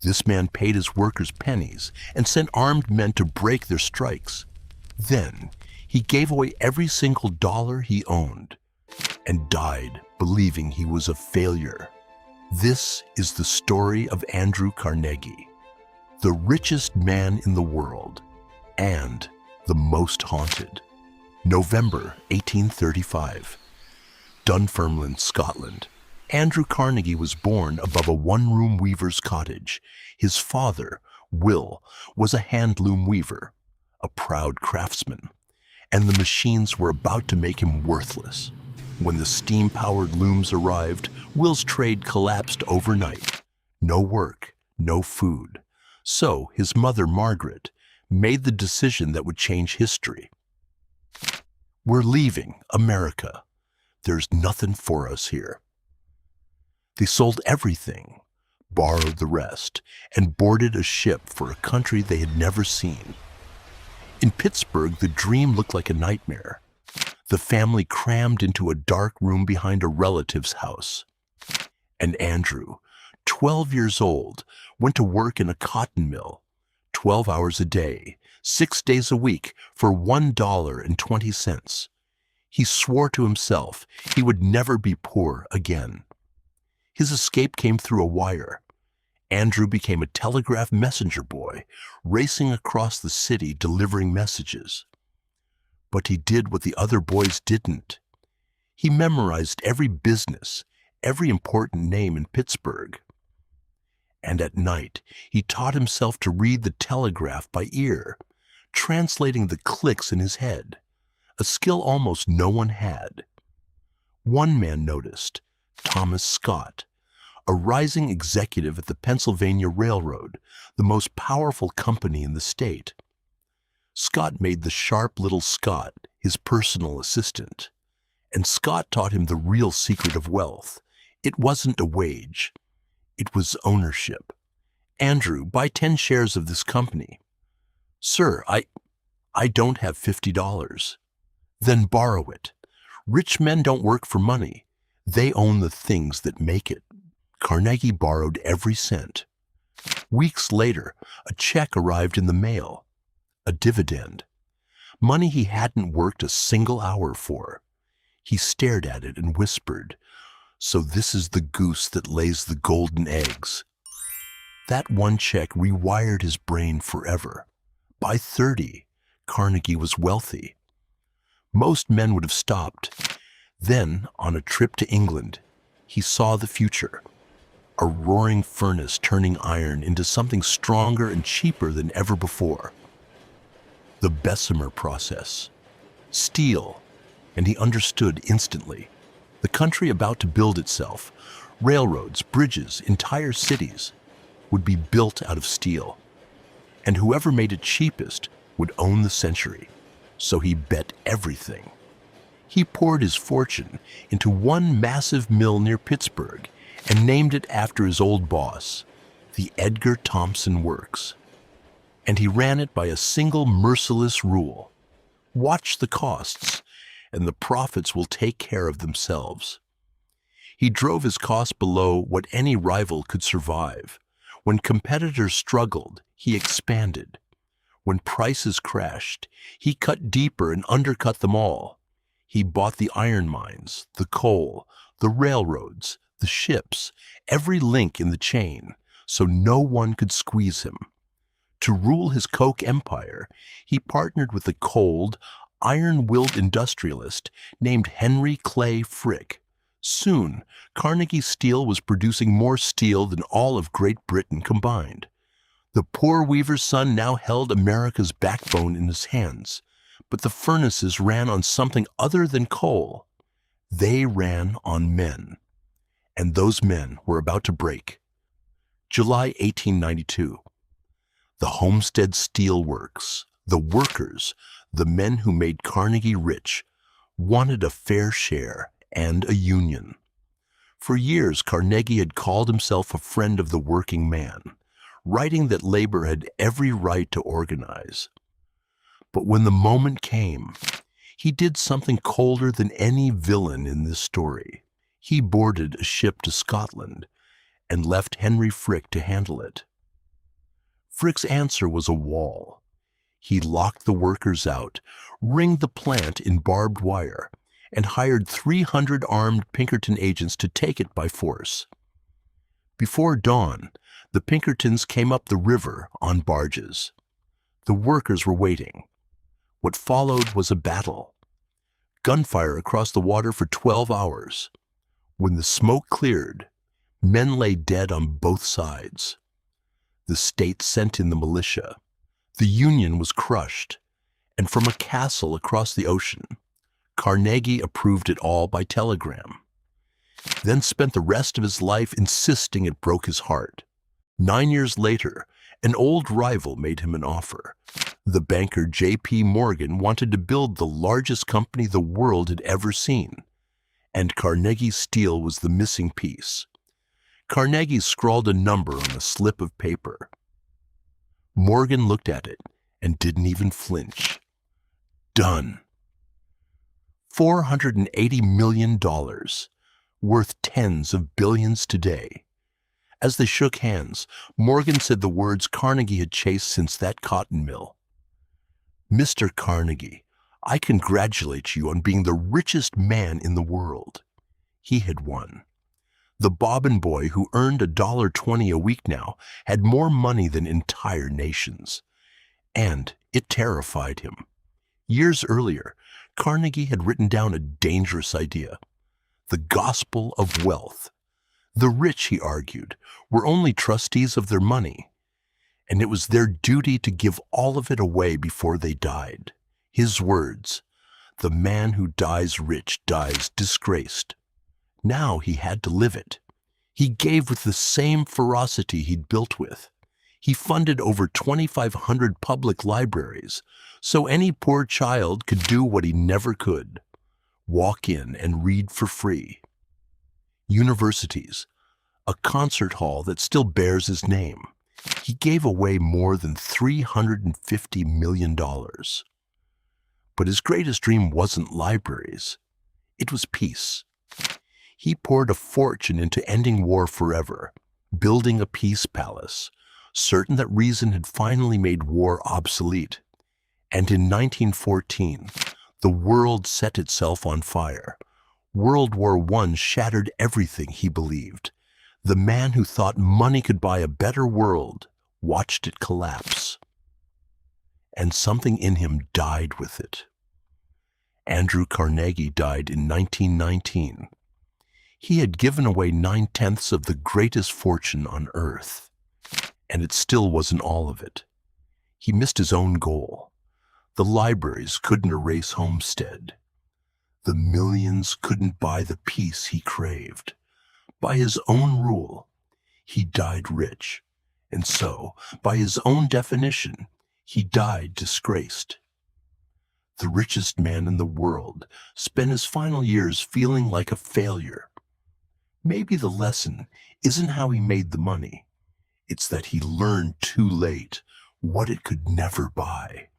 This man paid his workers pennies and sent armed men to break their strikes. Then he gave away every single dollar he owned and died believing he was a failure. This is the story of Andrew Carnegie, the richest man in the world and the most haunted. November 1835. Dunfermline, Scotland. Andrew Carnegie was born above a one-room weaver's cottage. His father, Will, was a hand-loom weaver, a proud craftsman, and the machines were about to make him worthless. When the steam-powered looms arrived, Will's trade collapsed overnight. No work, no food. So his mother, Margaret, made the decision that would change history. We're leaving America. There's nothing for us here. They sold everything, borrowed the rest, and boarded a ship for a country they had never seen. In Pittsburgh, the dream looked like a nightmare. The family crammed into a dark room behind a relative's house. And Andrew, 12 years old, went to work in a cotton mill, 12 hours a day, 6 days a week for $1.20. He swore to himself he would never be poor again. His escape came through a wire. Andrew became a telegraph messenger boy, racing across the city delivering messages. But he did what the other boys didn't. He memorized every business, every important name in Pittsburgh. And at night, he taught himself to read the telegraph by ear, translating the clicks in his head, a skill almost no one had. One man noticed, Thomas Scott, a rising executive at the Pennsylvania Railroad, the most powerful company in the state. Scott made the sharp little Scott his personal assistant, and Scott taught him the real secret of wealth. It wasn't a wage. It was ownership. Andrew, buy 10 shares of this company. Sir, I don't have $50. Then borrow it. Rich men don't work for money. They own the things that make it. Carnegie borrowed every cent. Weeks later, a check arrived in the mail. A dividend. Money he hadn't worked a single hour for. He stared at it and whispered, "So this is the goose that lays the golden eggs." That one check rewired his brain forever. By 30, Carnegie was wealthy. Most men would have stopped. Then, on a trip to England, he saw the future. A roaring furnace turning iron into something stronger and cheaper than ever before. The Bessemer process. Steel. And he understood instantly. The country about to build itself, railroads, bridges, entire cities, would be built out of steel. And whoever made it cheapest would own the century. So he bet everything. He poured his fortune into one massive mill near Pittsburgh and named it after his old boss, the Edgar Thomson Works. And he ran it by a single merciless rule. Watch the costs, and the profits will take care of themselves. He drove his costs below what any rival could survive. When competitors struggled, he expanded. When prices crashed, he cut deeper and undercut them all. He bought the iron mines, the coal, the railroads, the ships, every link in the chain, so no one could squeeze him. To rule his coke empire, he partnered with a cold, iron-willed industrialist named Henry Clay Frick. Soon, Carnegie Steel was producing more steel than all of Great Britain combined. The poor weaver's son now held America's backbone in his hands, but the furnaces ran on something other than coal. They ran on men. And those men were about to break. July 1892. The Homestead Steel Works, the workers, the men who made Carnegie rich, wanted a fair share and a union. For years, Carnegie had called himself a friend of the working man, writing that labor had every right to organize. But when the moment came, he did something colder than any villain in this story. He boarded a ship to Scotland and left Henry Frick to handle it. Frick's answer was a wall. He locked the workers out, ringed the plant in barbed wire, and hired 300 armed Pinkerton agents to take it by force. Before dawn, the Pinkertons came up the river on barges. The workers were waiting. What followed was a battle. Gunfire across the water for 12 hours. When the smoke cleared, men lay dead on both sides. The state sent in the militia. The Union was crushed, and from a castle across the ocean, Carnegie approved it all by telegram, then spent the rest of his life insisting it broke his heart. 9 years later, an old rival made him an offer. The banker J.P. Morgan wanted to build the largest company the world had ever seen, and Carnegie steel was the missing piece. Carnegie scrawled a number on a slip of paper. Morgan looked at it and didn't even flinch. Done. $480 million, worth tens of billions today. As they shook hands, Morgan said the words Carnegie had chased since that cotton mill. Mr. Carnegie, I congratulate you on being the richest man in the world. He had won. The bobbin boy who earned $1.20 a week now had more money than entire nations. And it terrified him. Years earlier, Carnegie had written down a dangerous idea. The gospel of wealth. The rich, he argued, were only trustees of their money, and it was their duty to give all of it away before they died. His words, "The man who dies rich dies disgraced." Now he had to live it. He gave with the same ferocity he'd built with. He funded over 2,500 public libraries, so any poor child could do what he never could, walk in and read for free. Universities, a concert hall that still bears his name. He gave away more than $350 million. But his greatest dream wasn't libraries. It was peace. He poured a fortune into ending war forever, building a peace palace, certain that reason had finally made war obsolete. And in 1914, the world set itself on fire. World War I shattered everything he believed. The man who thought money could buy a better world watched it collapse. And something in him died with it. Andrew Carnegie died in 1919. He had given away 9/10 of the greatest fortune on earth. And it still wasn't all of it. He missed his own goal. The libraries couldn't erase Homestead. The millions couldn't buy the peace he craved. By his own rule, he died rich. And so, by his own definition, he died disgraced. The richest man in the world spent his final years feeling like a failure. Maybe the lesson isn't how he made the money. It's that he learned too late what it could never buy.